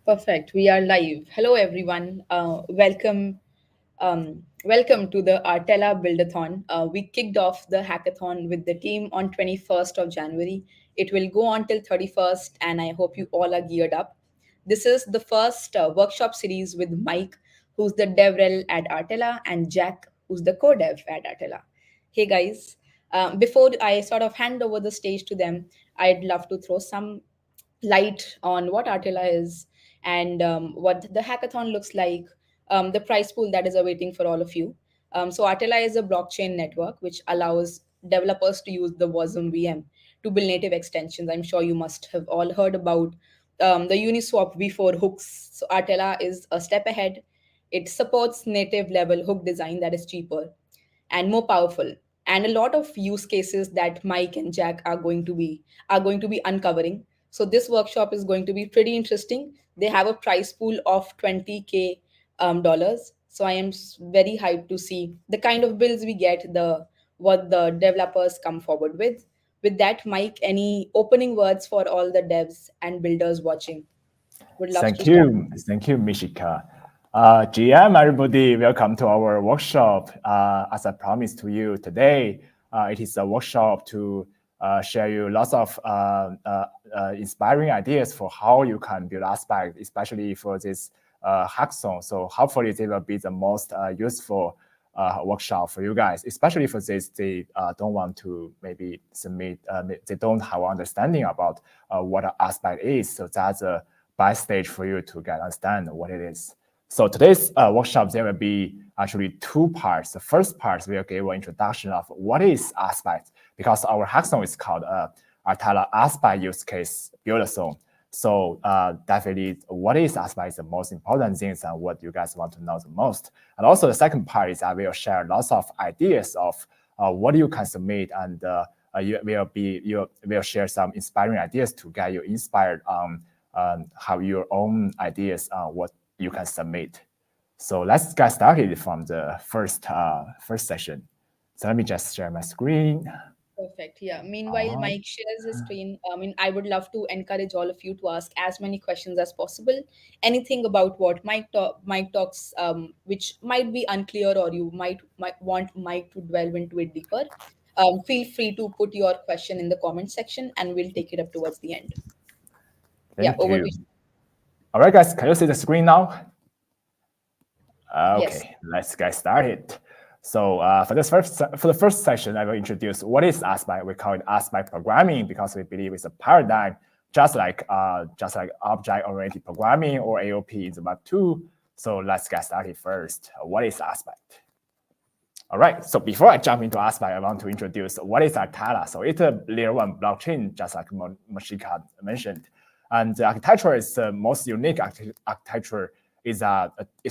Perfect. We are live. Hello, everyone. Welcome to the Artela Buildathon. We kicked off the hackathon with the team on 21st of January. It will go on till 31st, and I hope you all are geared up. This is the first workshop series with Mike, who's the DevRel at Artela, and Jack, who's the co-dev at Artela. Hey, guys. Before I sort of hand over the stage to them, I'd love to throw some light on what Artela is and what the hackathon looks like, the prize pool that is awaiting for all of you. So Artela is a blockchain network which allows developers to use the Wasm VM to build native extensions. I'm sure you must have all heard about the Uniswap V4 hooks. So Artela is a step ahead. It supports native level hook design that is cheaper and more powerful, and a lot of use cases that Mike and Jack are going to be uncovering. So this workshop is going to be pretty interesting. They have a prize pool of 20K dollars. So I am very hyped to see the kind of builds we get, the what the developers come forward with. With that, Mike, any opening words for all the devs and builders watching? Would love to start. Thank you, Mishika. GM, everybody, welcome to our workshop. As I promised to you today, it is a workshop to share you lots of inspiring ideas for how you can build Aspect, especially for this hackathon. So hopefully it will be the most useful workshop for you guys, especially for this, they don't want to maybe submit, they don't have understanding about what an Aspect is. So that's a by stage for you to get understand what it is. So today's workshop, there will be actually two parts. The first part will give an introduction of what is Aspect, because our hackathon is called Artela Aspect Use Case Buildathon. So definitely what is Aspect is the most important things and what you guys want to know the most. And also the second part is I will share lots of ideas of what you can submit, and you will share some inspiring ideas to get you inspired on have your own ideas on what you can submit. So let's get started from the first session. So let me just share my screen. Perfect. Yeah. Meanwhile, Mike shares his screen. I would love to encourage all of you to ask as many questions as possible. Anything about what Mike talks, which might be unclear, or you might want Mike to delve into it deeper. Feel free to put your question in the comment section, and we'll take it up towards the end. Yeah. Thank Over you. to you. All right, guys, can you see the screen now? Yes. Okay, let's get started. So for the first session, I will introduce what is Aspect. We call it Aspect programming because we believe it's a paradigm, just like object-oriented programming or AOP in the Web 2. So let's get started first. What is Aspect? All right, so before I jump into Aspect, I want to introduce what is Artela. So it's a layer 1 blockchain, just like Mashika mentioned. And the architecture is the most unique architecture is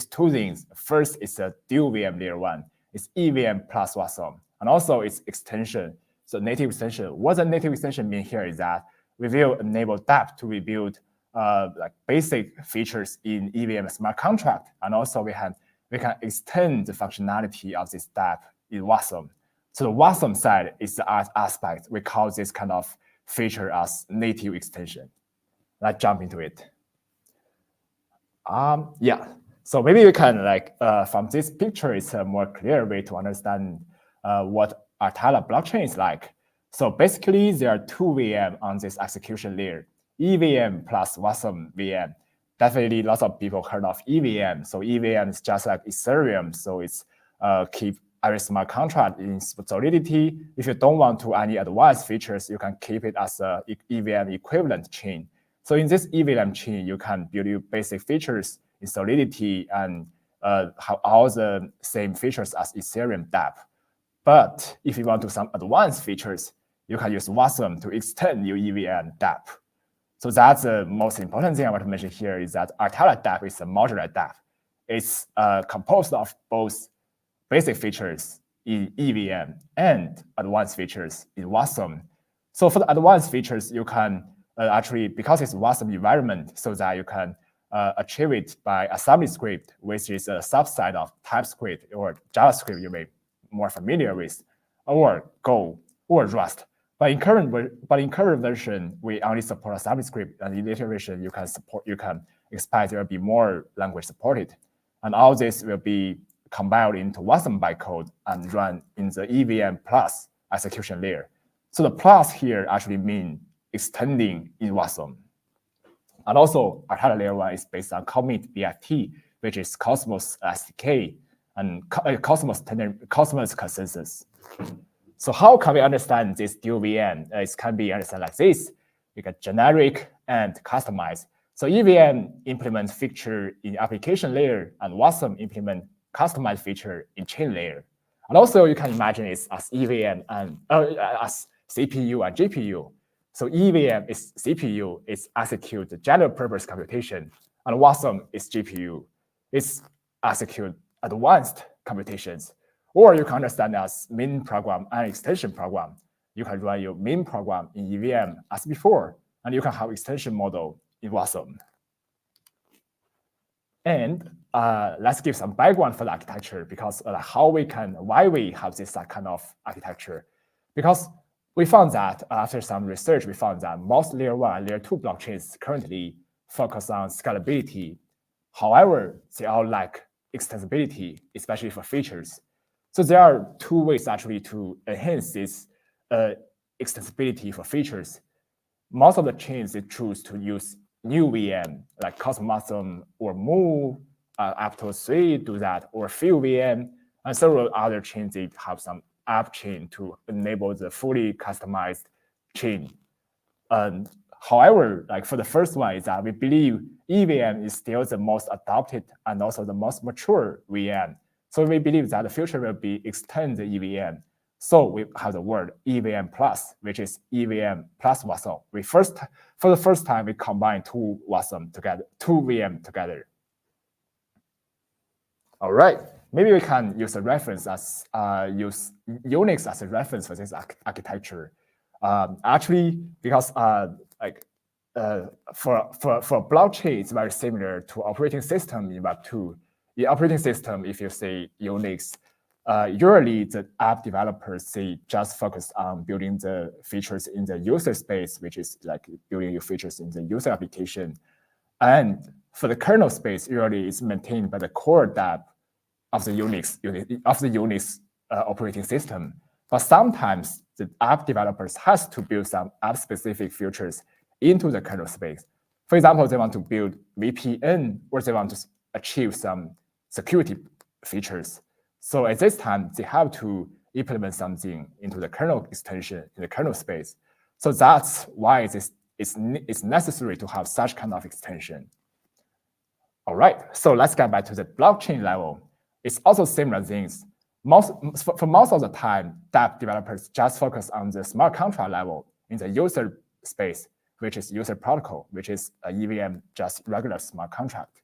two things. First, it's a dual VM layer 1. It's EVM plus WASM. And also it's extension, so native extension. What the native extension mean here is that we will enable dApp to rebuild like basic features in EVM smart contract. And also we can extend the functionality of this dApp in WASM. So the WASM side is the Aspect. We call this kind of feature as native extension. Let's jump into it. Yeah, so maybe we can from this picture, it's a more clear way to understand what Artela blockchain is like. So basically, there are two VM on this execution layer, EVM plus WASM VM. Definitely, lots of people heard of EVM. So EVM is just like Ethereum. So it's keep every smart contract in solidity. If you don't want to any advanced features, you can keep it as a EVM equivalent chain. So in this EVM chain, you can build your basic features in solidity and have all the same features as Ethereum dApp. But if you want to do some advanced features, you can use WASM to extend your EVM dApp. So that's the most important thing I want to mention here is that Artela dApp is a modular dApp. It's composed of both basic features in EVM and advanced features in WASM. So for the advanced features, you can actually, because it's WASM environment, so that you can achieve it by assembly script, which is a subset of TypeScript or JavaScript you may be more familiar with, or Go or Rust. But in current version, we only support assembly script, and in later version, you can expect there will be more language supported, and all this will be compiled into Watson bytecode and run in the EVM plus execution layer. So the plus here actually mean extending in Watson. And also, Artela layer 1 is based on commit BFT, which is Cosmos SDK and Cosmos consensus. So how can we understand this dual VM? It can be understood like this. You get generic and customized. So EVM implements feature in application layer, and Watson implement customized feature in chain layer. And also you can imagine it as EVM and as CPU and GPU. So EVM is CPU, it's execute the general purpose computation, and Watson is GPU, it's execute advanced computations. Or you can understand as main program and extension program. You can run your main program in EVM as before, and you can have extension model in Watson. And let's give some background for the architecture, because why we have this kind of architecture. Because we found that after some research, we found that most layer 1 and layer 2 blockchains currently focus on scalability. However, they all lack extensibility, especially for features. So there are two ways actually to enhance this extensibility for features. Most of the chains, they choose to use new VM, like Cosmos or Mu, Aptos 3 do that, or Fuel VM, and several other chains, they have some app chain to enable the fully customized chain. However, like for the first one is that we believe EVM is still the most adopted and also the most mature VM. So we believe that the future will be extend the EVM. So we have the word EVM plus, which is EVM plus Watson. For the first time, we combine two Watson together, two VM together. All right, maybe we can use a reference as use Unix as a reference for this architecture. Actually, because for blockchain, it's very similar to operating system in Web 2. In operating system, if you say Unix, usually the app developers, they just focus on building the features in the user space, which is like building your features in the user application. And for the kernel space, usually it's maintained by the core dev of the Unix operating system. But sometimes the app developers has to build some app-specific features into the kernel space. For example, they want to build VPN, or they want to achieve some security features. So at this time, they have to implement something into the kernel extension in the kernel space. So that's why it's necessary to have such kind of extension. All right, so let's get back to the blockchain level. It's also similar things. For most of the time, app developers just focus on the smart contract level in the user space, which is user protocol, which is a EVM, just regular smart contract.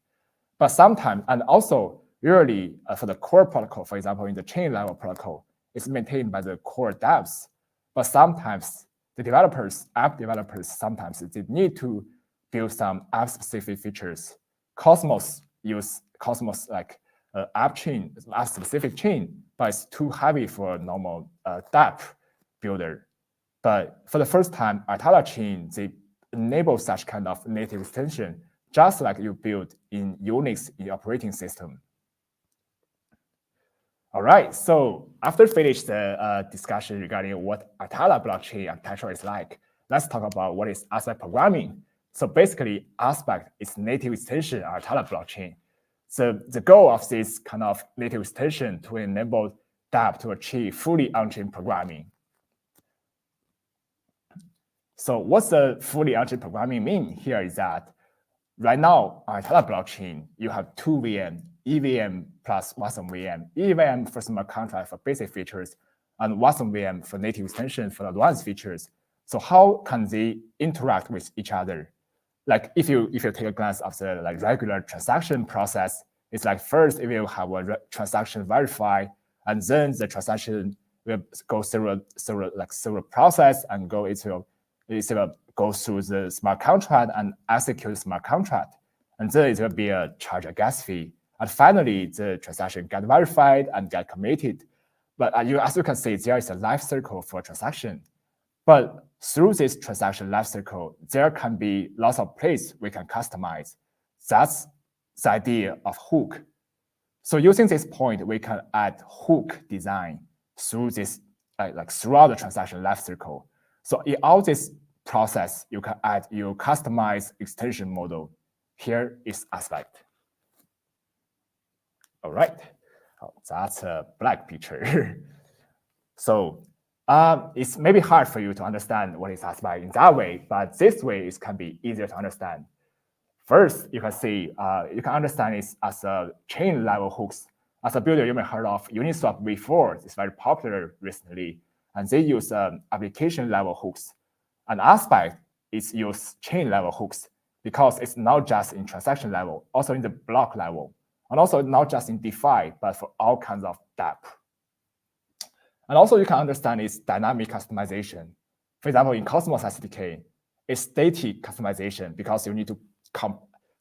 But sometimes, and also usually for the core protocol, for example, in the chain level protocol, it's maintained by the core devs. But sometimes the app developers, sometimes they need to build some app-specific features. Cosmos use Cosmos like app-specific chain, but it's too heavy for a normal dApp builder. But for the first time, Artela chain, they enable such kind of native extension, just like you build in Unix in operating system. All right, so after finish the discussion regarding what Artela blockchain architecture is like, let's talk about what is Aspect programming. So basically, Aspect is native extension of Artela blockchain. So the goal of this kind of native extension to enable dApp to achieve fully on-chain programming. So what's the fully on-chain programming mean here is that right now, on Artela blockchain, you have two VM, EVM plus Watson VM, EVM for smart contract for basic features, and Watson VM for native extension for advanced features. So how can they interact with each other? Like if you take a glance of the like regular transaction process, it's like first it will have a transaction verify, and then the transaction will go through several process and it will go through the smart contract and execute the smart contract, and then it will be a charge a gas fee, and finally the transaction get verified and get committed. But as you can see, there is a life cycle for transaction. But through this transaction lifecycle, there can be lots of places we can customize. That's the idea of hook. So using this point, we can add hook design through this, like throughout the transaction lifecycle. So in all this process, you can add your customized extension model. Here is aspect. All right, that's a black picture. So it's maybe hard for you to understand what is aspect in that way, but this way it can be easier to understand. First, you can see, you can understand it as a chain level hooks. As a builder, you may have heard of Uniswap V4. It's very popular recently, and they use application level hooks. And aspect is use chain level hooks because it's not just in transaction level, also in the block level, and also not just in DeFi, but for all kinds of dApp. And also you can understand its dynamic customization. For example, in Cosmos SDK, it's static customization because you need to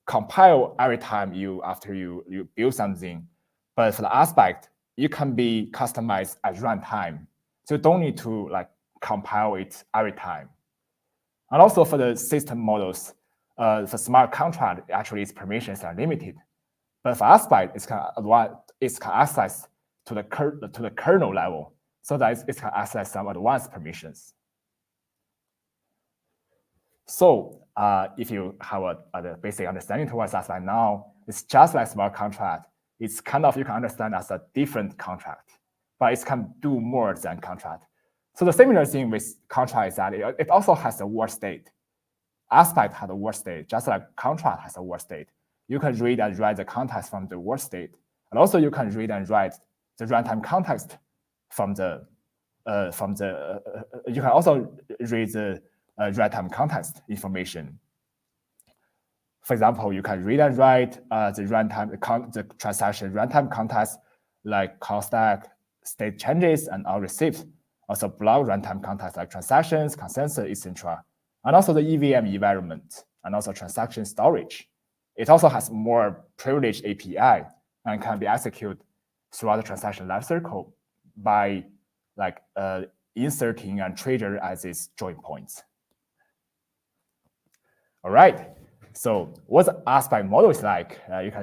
compile every time after you build something. But for the aspect, it can be customized at runtime. So you don't need to like compile it every time. And also for the system models, for smart contract, actually its permissions are limited. But for aspect, it can access to the kernel level, so that it can access some advanced permissions. So if you have a basic understanding towards aspect now, it's just like smart contract. It's kind of, you can understand as a different contract, but it can do more than contract. So the similar thing with contract is that it also has a word state. Aspect has a word state, just like contract has a word state. You can read and write the context from the word state. And also you can read and write the runtime context from the, you can also read the runtime context information. For example, you can read and write the transaction runtime context like call stack, state changes, and all receipts. Also block runtime context like transactions, consensus, etc. And also the EVM environment, and also transaction storage. It also has more privileged API and can be executed throughout the transaction lifecycle by like inserting and trigger as its join points. All right. So what the aspect model is like,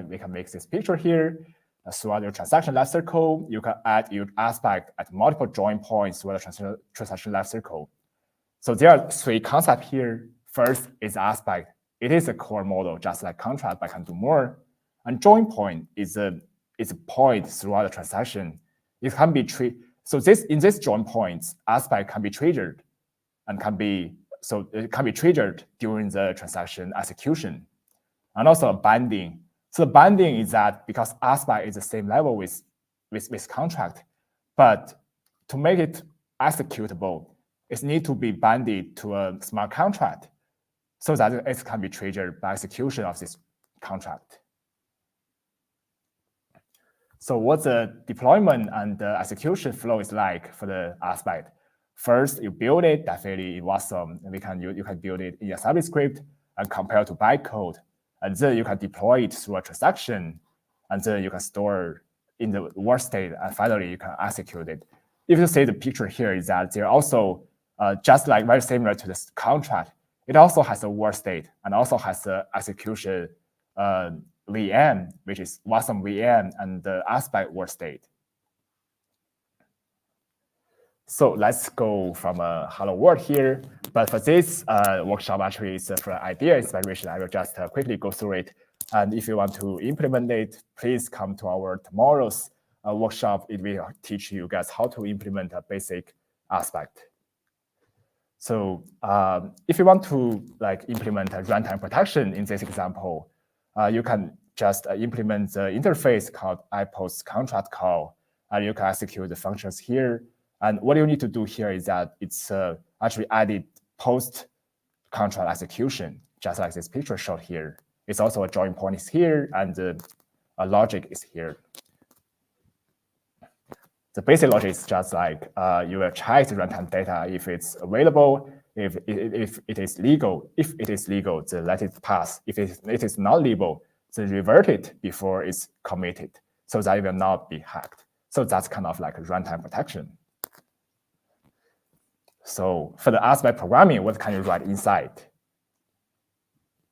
we can make this picture here. Throughout your transaction lifecycle, you can add your aspect at multiple join points throughout the transaction lifecycle. So there are three concepts here. First is aspect. It is a core model, just like contract, but can do more. And join point is a point throughout the transaction. It can be so in this join points, aspect can be triggered and it can be triggered during the transaction execution. And also a binding. So the binding is that because aspect is the same level with contract, but to make it executable, it needs to be binded to a smart contract so that it can be triggered by execution of this contract. So what the deployment and the execution flow is like for the aspect. First, you build it, definitely it was you can build it in a service script and compare to bytecode. And then you can deploy it through a transaction, and then you can store in the word state, and finally you can execute it. If you see the picture here is that they're also just like very similar to this contract, it also has a word state and also has a execution VM, which is Wasm VM and the aspect word state. So let's go from a hello world here. But for this workshop, actually, it's for idea inspiration. I will just quickly go through it. And if you want to implement it, please come to our tomorrow's workshop. It will teach you guys how to implement a basic aspect. So if you want to implement a runtime protection in this example, you can just implement the interface called iPost contract call, and you can execute the functions here. And what you need to do here is that it's actually added post contract execution, just like this picture showed here. It's also a join point is here, and a logic is here. The basic logic is just like you will check the runtime data if it's available, if it is legal. If it is legal, then let it pass. If it is not legal, then revert it before it's committed, so that it will not be hacked. So that's kind of like a runtime protection. So for the Aspect programming, what can you write inside?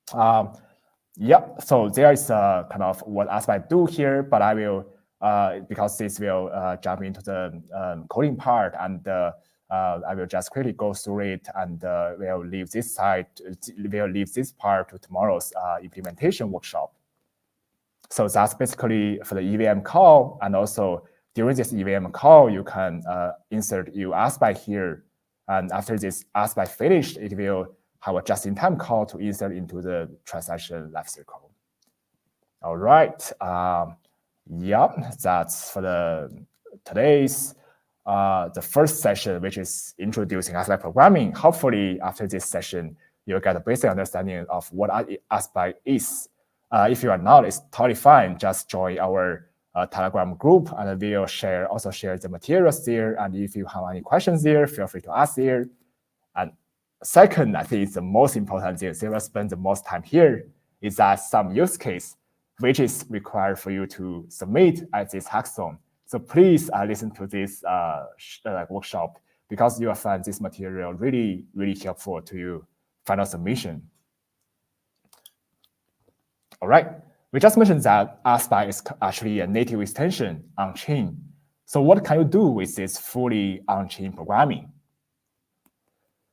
So there is kind of what Aspect do here, but I will, because this will jump into the coding part, and I will just quickly go through it, and we'll leave this part to tomorrow's implementation workshop. So that's basically for the EVM call, and also during this EVM call, you can insert your Aspect here, and after this Aspect finished, it will have a just-in-time call to insert into the transaction lifecycle. All right, that's for today's the first session, which is introducing Aspect programming. Hopefully, after this session, you'll get a basic understanding of what Aspect is. If you are not, it's totally fine. Just join our Telegram group, and we'll also share the materials there. And if you have any questions there, feel free to ask there. And second, I think it's the most important thing, so we'll spend the most time here, is that some use case which is required for you to submit at this hackathon. So please listen to this workshop, because you will find this material really, really helpful to your final submission. All right, we just mentioned that Aspect is actually a native extension on-chain. So what can you do with this fully on-chain programming?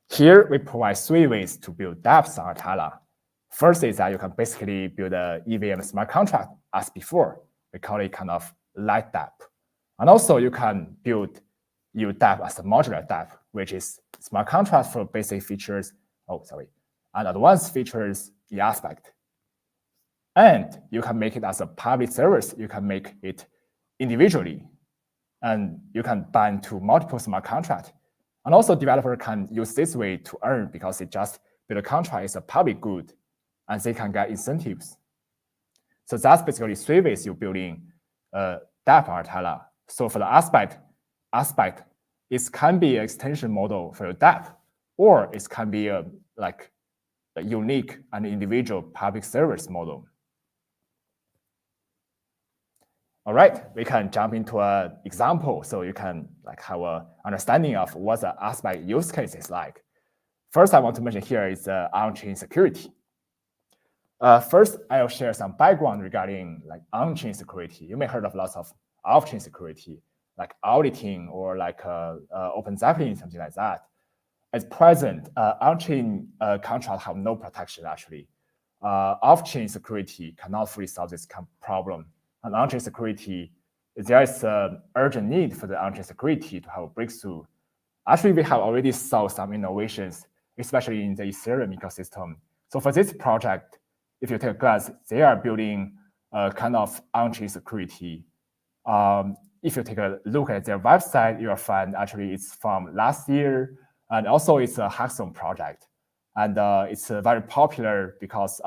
Here, we provide 3 ways to build dApps on Artela. First is that you can basically build a EVM smart contract as before. We call it kind of light dApp. And also you can build your dApp as a modular dApp, which is smart contract for basic features, and advanced features in Aspect. And you can make it as a public service. You can make it individually, and you can bind to multiple smart contracts. And also developer can use this way to earn, because it just build a contract is a public good, and they can get incentives. So that's basically 3 ways you're building dApp on Artela. So for the Aspect, it can be an extension model for your dApp, or it can be a unique and individual public service model. All right, we can jump into an example, so you can have an understanding of what the Aspect use case is like. First, I want to mention here is on-chain security. First, I'll share some background regarding on-chain security. You may have heard of lots of off-chain security, like auditing or Open Zeppelin, something like that. At present, on-chain contracts have no protection actually. Off-chain security cannot fully solve this problem. And on-chain security, there is an urgent need for the on-chain security to have a breakthrough. Actually, we have already saw some innovations, especially in the Ethereum ecosystem. So for this project, if you take a glance, they are building a kind of on-chain security. If you take a look at their website, you'll find actually it's from last year, and also it's a hackathon project. And it's very popular because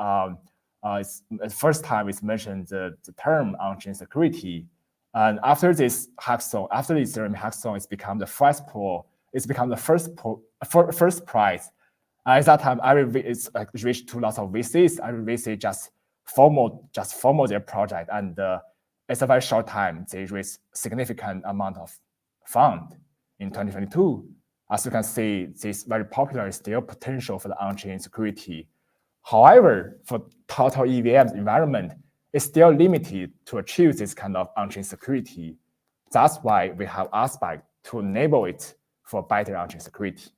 it's the first time it's mentioned the term on-chain security. And after this hackathon, after the Ethereum hackathon, it's become the first pool. It's become the first prize. At that time, it's reached to lots of VCs. Every VC just formal their project, and it's a very short time. They raised significant amount of fund in 2022. As you can see, this very popular is still potential for the on-chain security. However, for total EVM environment, it's still limited to achieve this kind of on-chain security. That's why we have Aspect to enable it for better on-chain security.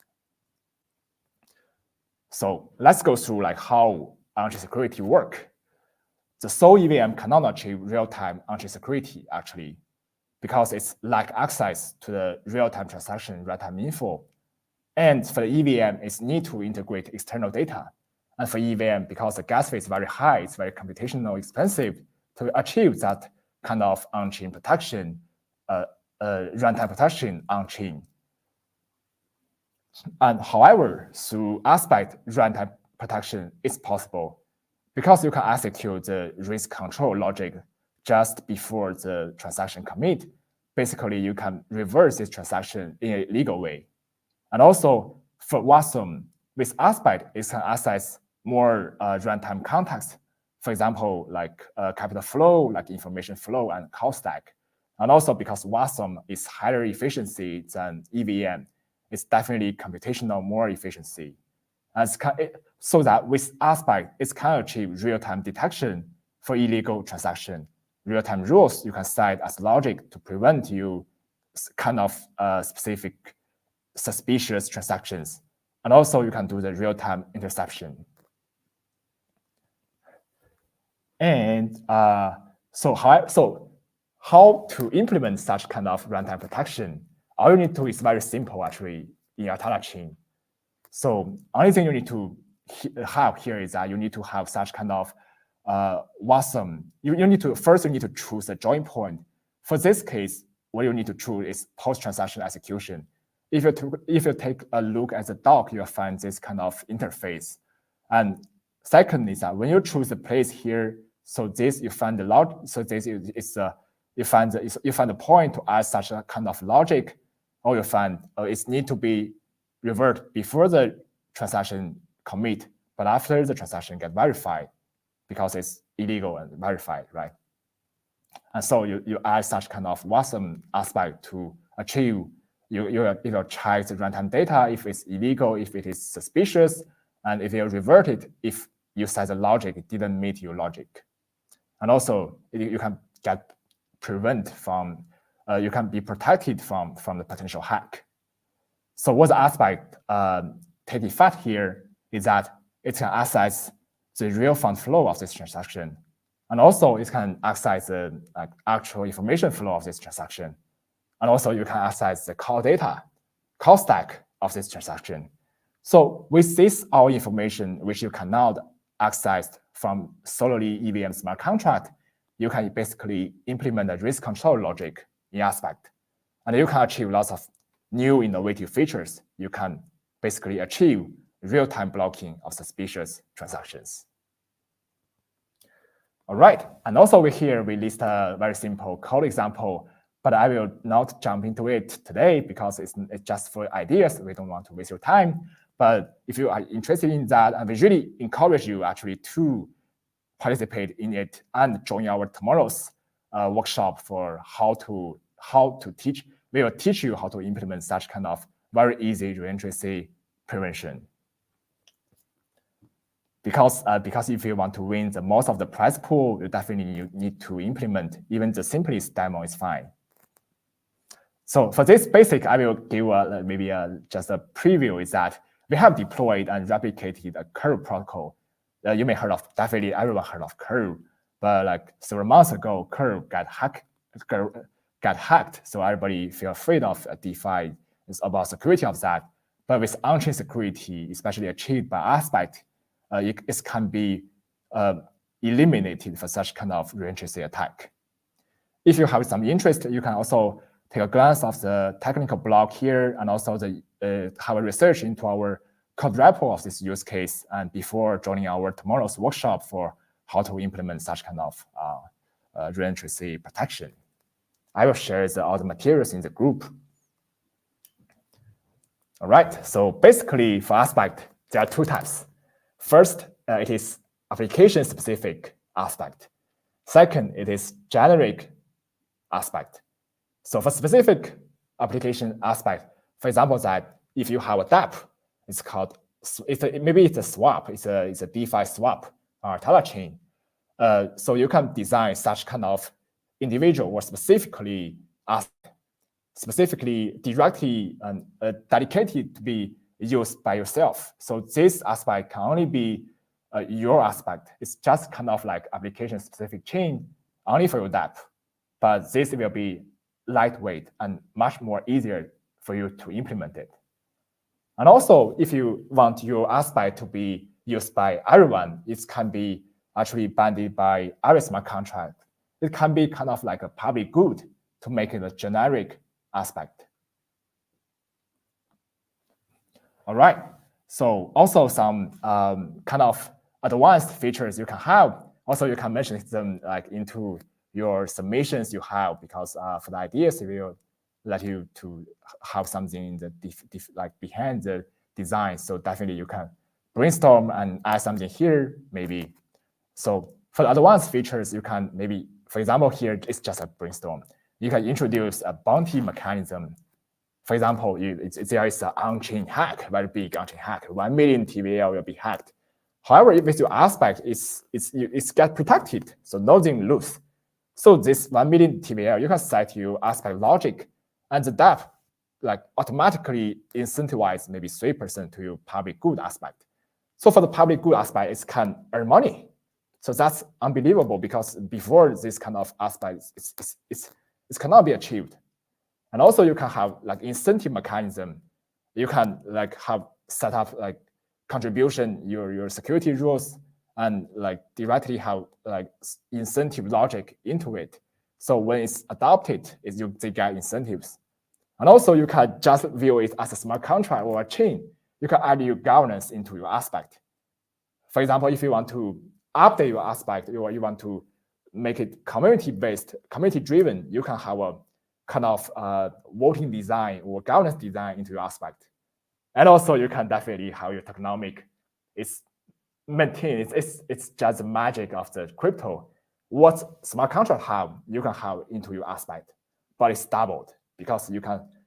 So let's go through how on-chain security work. The sole EVM cannot achieve real-time on-chain security actually, because it's lack access to the real-time transaction, real-time info. And for the EVM, it's need to integrate external data. And for EVM, because the gas fee is very high, it's very computational expensive to achieve that kind of on-chain protection, runtime protection on-chain. And however, through Aspect, runtime protection is possible, because you can execute the risk control logic just before the transaction commit. Basically, you can reverse this transaction in a legal way. And also for Watson, with Aspect, it can access more runtime context. For example, capital flow, information flow and call stack. And also because Watson is higher efficiency than EVM, it's definitely computational more efficiency. So that with Aspect, it can achieve real-time detection for illegal transaction. Real-time rules you can set as logic to prevent you kind of specific suspicious transactions. And also you can do the real-time interception. And so how to implement such kind of runtime protection? All you need to is very simple actually in Artela chain. So only thing you need to have here is that you need to have such kind of WASM. You need to choose a join point. For this case, what you need to choose is post-transaction execution. If you take a look at the doc, you'll find this kind of interface. And second is that when you choose the place here, so this you find the log. So this is you find the point to add such a kind of logic, or you find it need to be revert before the transaction commit, but after the transaction get verified, because it's illegal and verified, right? And so you add such kind of WASM aspect to achieve you check the runtime data if it's illegal, if it is suspicious, and if you revert it if you set the logic it didn't meet your logic. And also you can you can be protected from the potential hack. So what the aspect take effect here is that it can access the real fund flow of this transaction. And also it can access the actual information flow of this transaction. And also you can access the call data, call stack of this transaction. So with this all information, which you cannot access from solely EVM smart contract, you can basically implement a risk control logic in Aspect. And you can achieve lots of new innovative features. You can basically achieve real-time blocking of suspicious transactions. All right, and also we list a very simple code example, but I will not jump into it today because it's just for ideas. We don't want to waste your time. But if you are interested in that, and we really encourage you actually to participate in it and join our tomorrow's workshop for how to teach. We will teach you how to implement such kind of very easy reentry prevention. Because if you want to win the most of the prize pool, you definitely need to implement. Even the simplest demo is fine. So for this basic, I will give maybe just a preview. Is that we have deployed and replicated a Curve protocol. You may heard of, definitely everyone heard of Curve, but like several months ago, Curve got hacked. So everybody feel afraid of DeFi. It's about security of that. But with on-chain security, especially achieved by Aspect, it can be eliminated for such kind of reentry attack. If you have some interest, you can also take a glance of the technical blog here, and also have a research into our code repo of this use case, and before joining our tomorrow's workshop for how to implement such kind of reentry protection. I will share all the materials in the group. All right, so basically for Aspect, there are two types. First, it is application-specific Aspect. Second, it is generic Aspect. So for specific application Aspect, for example, that if you have a dApp, it's called, maybe it's a swap, it's a DeFi swap on Artela chain. So you can design such kind of individual or specifically directly and dedicated to be used by yourself. So this aspect can only be your aspect. It's just kind of like application-specific chain only for your dApp. But this will be lightweight and much more easier for you to implement it. And also, if you want your aspect to be used by everyone, it can be actually bounded by every smart contract. It can be kind of like a public good to make it a generic aspect. All right, so also some kind of advanced features you can have. Also, you can mention them like into your submissions you have, because for the ideas, it will let you to have something in the like behind the design. So definitely you can brainstorm and add something here, maybe. So for the advanced features, you can maybe, for example, here it's just a brainstorm. You can introduce a bounty mechanism For example, there is an on-chain hack, very big on-chain hack, 1 million TVL will be hacked. However, with your aspect, it's get protected, so nothing loose. So this 1 million TVL, you can set your aspect logic, and the dApp like automatically incentivize maybe 3% to your public good aspect. So for the public good aspect, it can earn money. So that's unbelievable, because before this kind of aspect, it cannot be achieved. And also you can have like incentive mechanism. You can like have set up like contribution, your security rules, and like directly have like incentive logic into it. So when it's adopted, they get incentives. And also you can just view it as a smart contract or a chain. You can add your governance into your aspect. For example, if you want to update your aspect, or you want to make it community-based, community-driven, you can have a kind of voting design or governance design into your aspect. And also you can definitely have your tokenomic. It's maintained. It's just the magic of the crypto. What smart contract have, you can have into your aspect, but it's doubled because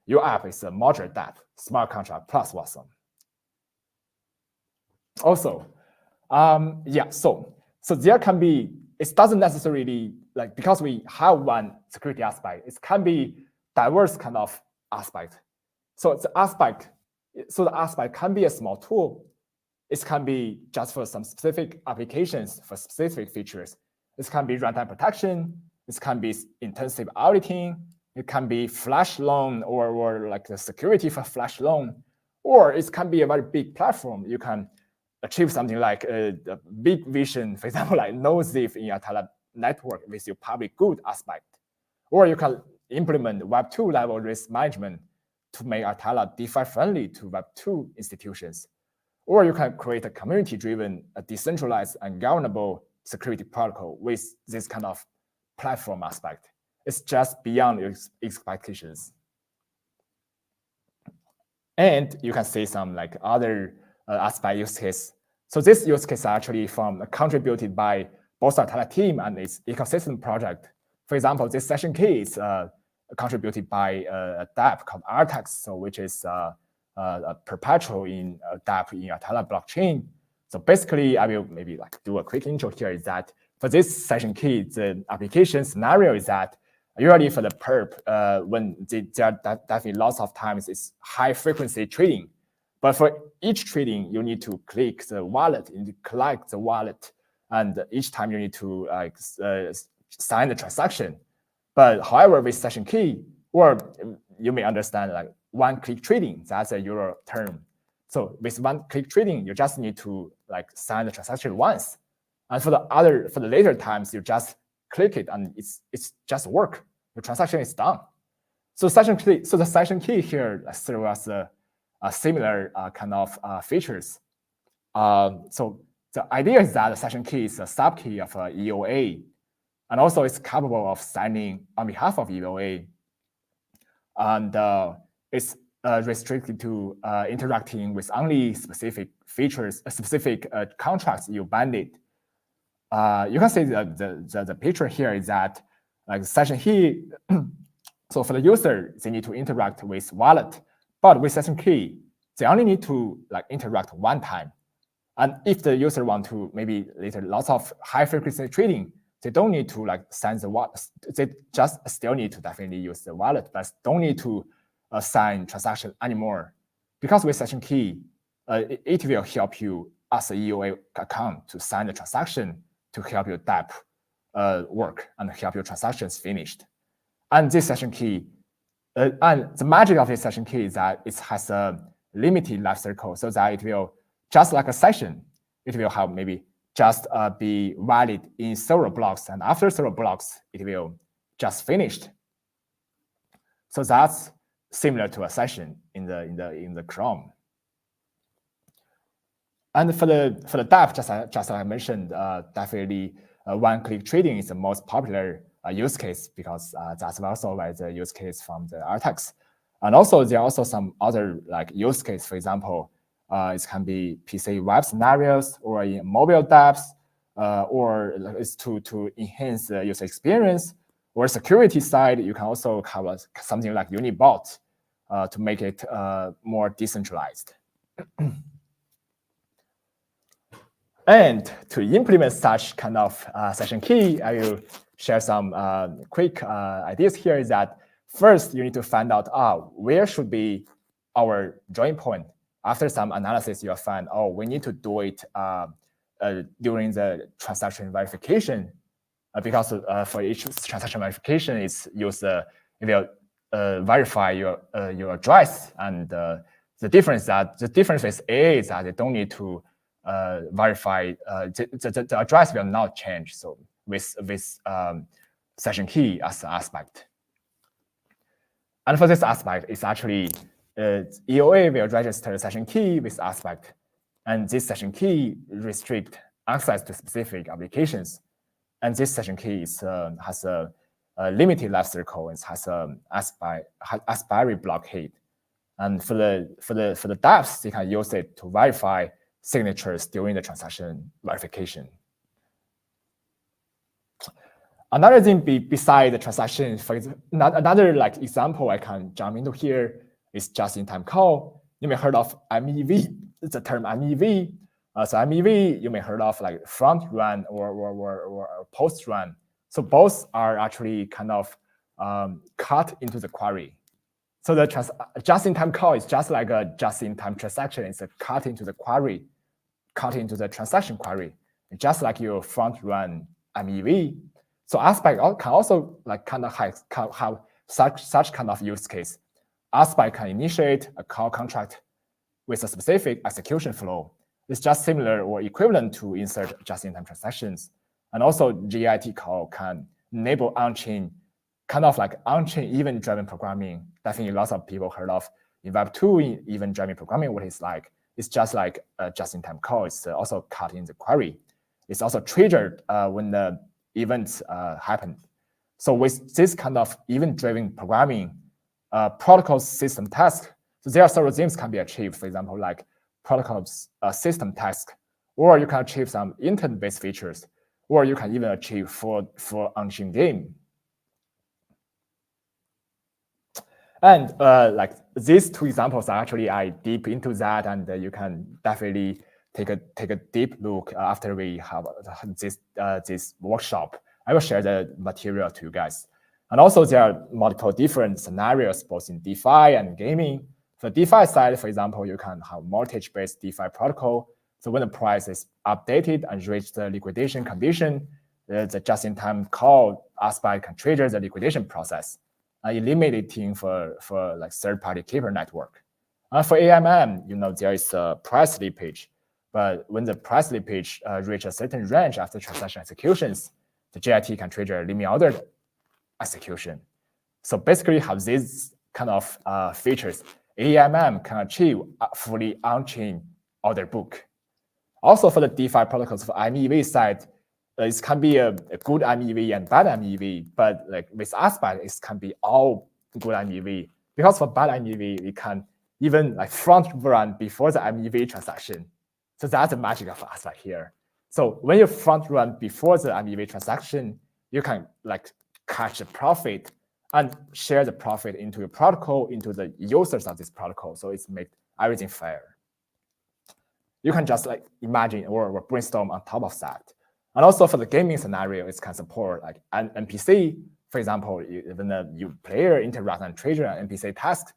your app is a modular dApp, smart contract plus Watson. Also, so there can be, it doesn't necessarily like, because we have one security aspect, it can be diverse kind of aspect. So the aspect can be a small tool. It can be just for some specific applications, for specific features. This can be runtime protection. This can be intensive auditing. It can be flash loan or like the security for flash loan, or it can be a very big platform. You can achieve something like a big vision, for example, like no thief in Artela network with your public good aspect. Or you can implement Web 2 level risk management to make Artela DeFi friendly to Web 2 institutions. Or you can create a community-driven, decentralized and governable security protocol with this kind of platform aspect. It's just beyond your expectations. And you can see some like other aspect use case. So this use case actually contributed by both Artela team and its ecosystem project. For example, this session key is contributed by a dApp called Artela, so which is a perpetual in dApp in Artela blockchain. So basically, I will maybe like do a quick intro here. Is that for this session key, the application scenario is that usually for the perp, when there are definitely lots of times it's high frequency trading. But for each trading, you need to click the wallet, you need to collect the wallet, and each time you need to like sign the transaction. But however, with session key, or you may understand like one-click trading, that's a Euro term. So with one-click trading, you just need to like sign the transaction once, and for the later times, you just click it and it's just work. Your transaction is done. So the session key here serves as a similar kind of features. So the idea is that the session key is a subkey of EOA, and also it's capable of signing on behalf of EOA, and it's restricted to interacting with only specific features, specific contracts you banded. You can see the picture here is that like session key. So for the user, they need to interact with wallet, but with session key, they only need to like interact one time. And if the user want to maybe later lots of high frequency trading, they don't need to like sign the wallet. They just still need to definitely use the wallet, but don't need to sign transaction anymore. Because with session key, it will help you as a EOA account to sign the transaction to help your dApp work and help your transactions finished. And this session key, and the magic of this session key is that it has a limited life cycle, so that it will, just like a session, it will have maybe just be valid in several blocks, and after several blocks, it will just finished. So that's similar to a session in the Chrome. And for the dApp, just as I mentioned, definitely one-click trading is the most popular use case, because that's also like the use case from the Artela. And also there are also some other like use case. For example, it can be PC web scenarios or in mobile dApps, or it's to enhance the user experience. Or security side, you can also have something like Unibot. to make it more decentralized. And to implement such kind of session key, I will share some quick ideas here. Is that first you need to find out where should be our join point. After some analysis, you'll find we need to do it during the transaction verification, because for each transaction verification, it's used it will verify your address, and the difference with AA is that they don't need to verify the address will not change. So with session key as an aspect, and for this aspect, it's actually EOA will register session key with aspect, and this session key restrict access to specific applications. And this session key has a limited life cycle and has a aspire blockade. And for the dApps, they can use it to verify signatures during the transaction verification. Another thing beside the transaction, for example, another example I can jump into here is just-in-time call. You may heard of MEV. It's the term MEV. So MEV, you may heard of front run or post run. So both are actually kind of cut into the query. So the just-in-time call is just like a just-in-time transaction. It's a cut into the query, cut into the transaction query, just like your front run MEV. So Aspect can also kind of have such kind of use case. Aspect can initiate a call contract with a specific execution flow. It's just similar or equivalent to insert just-in-time transactions. And also GIT call can enable on-chain, kind of like on-chain event-driven programming. Definitely lots of people heard of in Web2 event-driven programming, what it's like. It's just like a just-in-time call. It's also cut in the query. It's also triggered when the events happen. So with this kind of event-driven programming, protocol system task, so there are several things can be achieved. For example, like protocol system task, or you can achieve some intent-based features, or you can even achieve for on-chain game. And these two examples are actually I deep into that, and you can definitely take a deep look after we have this workshop. I will share the material to you guys. And also there are multiple different scenarios both in DeFi and gaming. For the DeFi side, for example, you can have mortgage-based DeFi protocol. So when the price is updated and reach the liquidation condition, the just-in-time call aspect can trigger the liquidation process, eliminating for third-party keeper network. For AMM, there is a price slippage, but when the price slippage reach a certain range after transaction executions, the JIT can trigger limit order execution. So basically, have these kind of features. AMM can achieve a fully on-chain order book. Also for the DeFi protocols for MEV side, it can be a good MEV and bad MEV, but with Aspect, it can be all good MEV. Because for bad MEV, we can even front run before the MEV transaction. So that's the magic of Aspect here. So when you front run before the MEV transaction, you can catch the profit and share the profit into your protocol, into the users of this protocol. So it's make everything fair. You can just imagine or brainstorm on top of that. And also for the gaming scenario, it can support an NPC. For example, when the player interact and trigger an NPC task,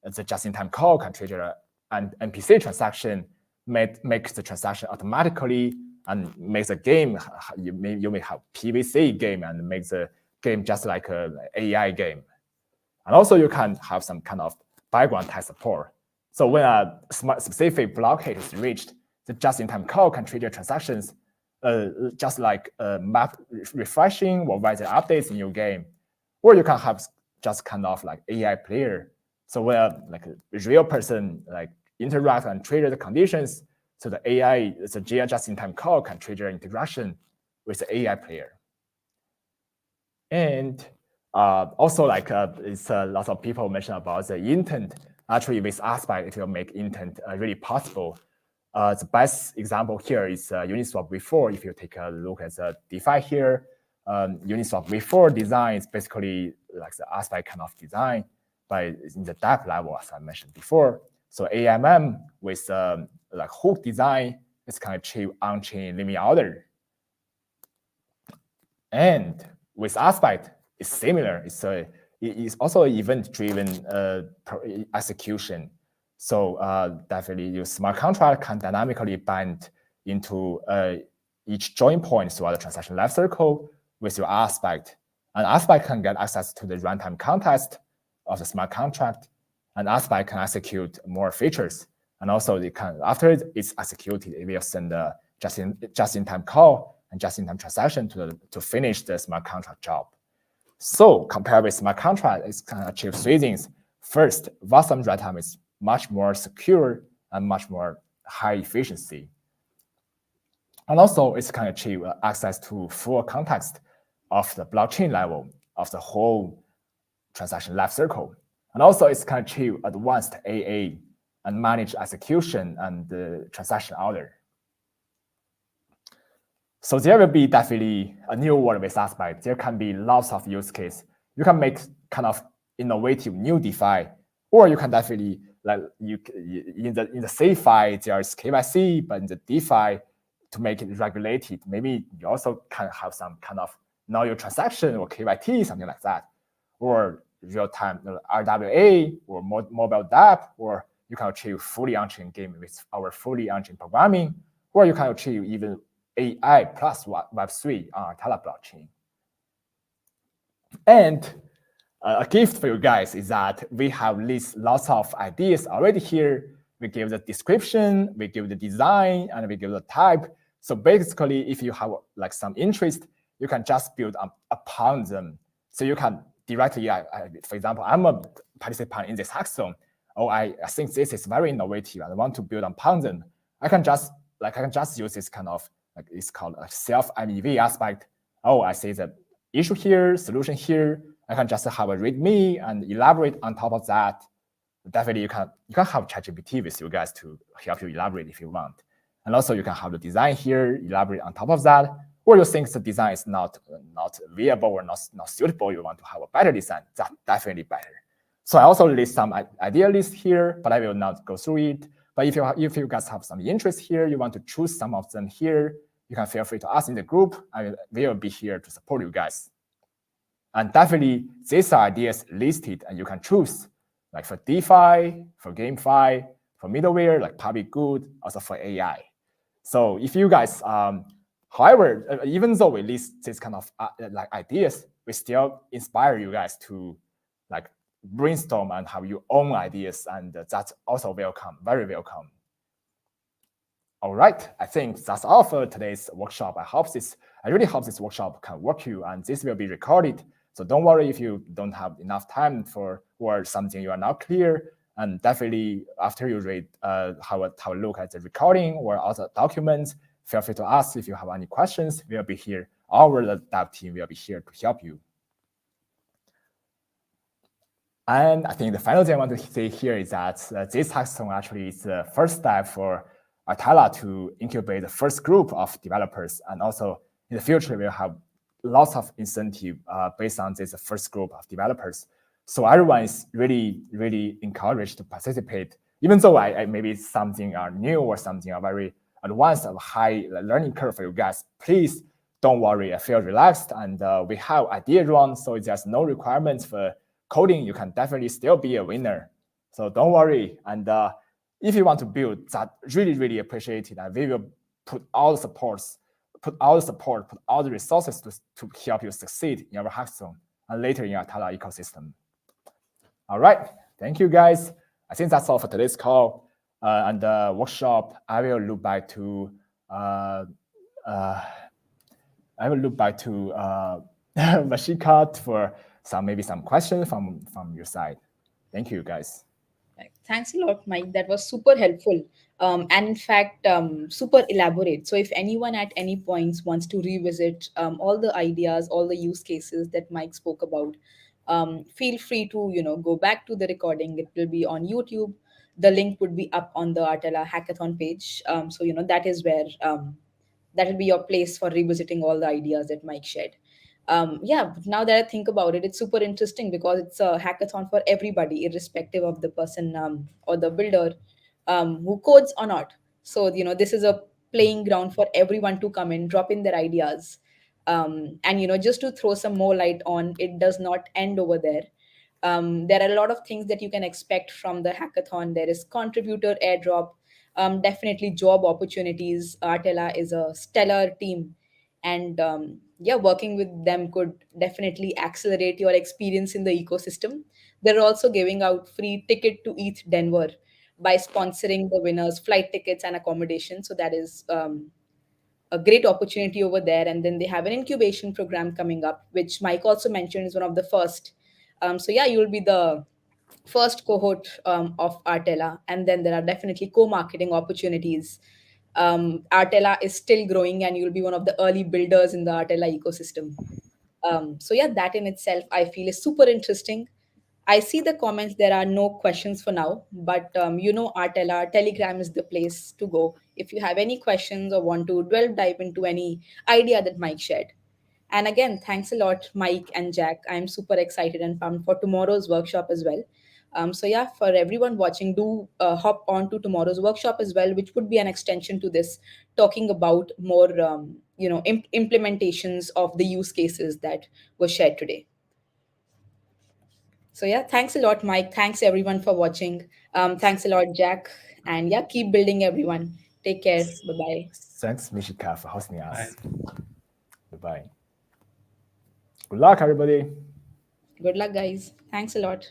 the just-in-time call can trigger an NPC transaction, makes the transaction automatically, and makes the game. You may have PVC game and makes the game just like an AI game. And also you can have some kind of background tech support. So when a specific blockade is reached, the just-in-time call can trigger transactions just like map refreshing or write updates in your game. Or you can have just kind of AI player. So when a real person interact and trigger the conditions, so the AI, the GI just-in-time call can trigger interaction with the AI player. And also it's lots of people mention about the intent. Actually, with Aspect, it will make intent really possible. The best example here is Uniswap V4. If you take a look at the DeFi here, Uniswap V4 design is basically the Aspect kind of design. but in the depth level, as I mentioned before. So AMM with like hook design is can achieve on-chain linear order. And with Aspect, it's similar. It's also event-driven execution. So definitely your smart contract can dynamically bind into each join point throughout the transaction lifecycle with your Aspect. And Aspect can get access to the runtime context of the smart contract, and Aspect can execute more features. And also, it can after it's executed, it will send a just-in-time call and just-in-time transaction to finish the smart contract job. So compared with smart contract, it can achieve three things. First, Wasm runtime is much more secure and much more high efficiency. And also, it can achieve access to full context of the blockchain level of the whole transaction lifecycle. And also, it can achieve advanced AA and manage execution and the transaction order. So there will be definitely a new world with Aspect. There can be lots of use cases. You can make kind of innovative new DeFi, or you can definitely like in the CeFi there's KYC, but in the DeFi to make it regulated, maybe you also can have some kind of know your transaction or KYT, something like that, or real-time RWA or mobile dApp, or you can achieve fully on-chain game with our fully on-chain programming, or you can achieve even AI plus Web3 on Artela blockchain. And a gift for you guys is that we have lots of ideas already here. We give the description, we give the design, and we give the type. So basically, if you have like some interest, you can just build upon them. So you can directly, for example, I'm a participant in this hackathon. Oh, I think this is very innovative. I want to build upon them. I can just use this kind of like it's called a self MEV aspect. Oh, I see the issue here, solution here. I can just have a README and elaborate on top of that. Definitely, you can have ChatGPT with you guys to help you elaborate if you want. And also, you can have the design here, elaborate on top of that. Or you think the design is not viable or not suitable, you want to have a better design, that's definitely better. So I also list some idea list here, but I will not go through it. But if you guys have some interest here, you want to choose some of them here, you can feel free to ask in the group. I will be here to support you guys. And definitely, these are ideas listed, and you can choose, like for DeFi, for GameFi, for middleware, like public good, also for AI. So if you guys, however, even though we list this kind of like ideas, we still inspire you guys to like brainstorm and have your own ideas, and that's also welcome, very welcome. All right, I think that's all for today's workshop. I really hope this workshop can work you, and this will be recorded. So don't worry if you don't have enough time for or something you are not clear. And definitely after you read, have a look at the recording or other documents, feel free to ask if you have any questions. We'll be here. Our dev team will be here to help you. And I think the final thing I want to say here is that this hackathon actually is the first step for Artela to incubate the first group of developers. And also in the future, we'll have lots of incentive based on this first group of developers. So everyone is really, really encouraged to participate. Even though I maybe something are new or something are very advanced or high learning curve for you guys, please don't worry. I feel relaxed, and we have idea run, so there's no requirements for coding. You can definitely still be a winner. So don't worry. And if you want to build, that really, really appreciate it. And we will put all the support, put all the resources to help you succeed in your hackathon and later in your Artela ecosystem. All right, thank you guys. I think that's all for today's call and the workshop. I will look back to Vashika for maybe some questions from your side. Thank you guys. Thanks a lot, Mike. That was super helpful. And in fact, super elaborate. So if anyone at any points wants to revisit all the ideas, all the use cases that Mike spoke about, feel free to go back to the recording. It will be on YouTube. The link would be up on the Artela hackathon page. So that is where that will be your place for revisiting all the ideas that Mike shared. Yeah, now that I think about it, it's super interesting because it's a hackathon for everybody, irrespective of the person or the builder who codes or not. So, this is a playing ground for everyone to come in, drop in their ideas. And, just to throw some more light on, it does not end over there. There are a lot of things that you can expect from the hackathon. There is contributor airdrop, definitely job opportunities. Artela is a stellar team, and yeah, working with them could definitely accelerate your experience in the ecosystem. They're also giving out free ticket to ETH Denver by sponsoring the winners flight tickets and accommodation. So that is a great opportunity over there. And then they have an incubation program coming up, which Mike also mentioned is one of the first. So yeah, you'll be the first cohort of Artela, and then there are definitely co-marketing opportunities. Artela is still growing, and you'll be one of the early builders in the Artela ecosystem. So yeah, that in itself I feel is super interesting. I see the comments. There are no questions for now, but Artela Telegram is the place to go if you have any questions or want to dive into any idea that Mike shared. And again, thanks a lot, Mike and Jack. I'm super excited and pumped for tomorrow's workshop as well. So yeah, for everyone watching, do hop on to tomorrow's workshop as well, which would be an extension to this, talking about more, implementations of the use cases that were shared today. So yeah, thanks a lot, Mike. Thanks everyone for watching. Thanks a lot, Jack. And yeah, keep building, everyone. Take care. Bye bye. Thanks, Mishika, for hosting Bye. us. Bye-bye. Good luck, everybody. Good luck, guys. Thanks a lot.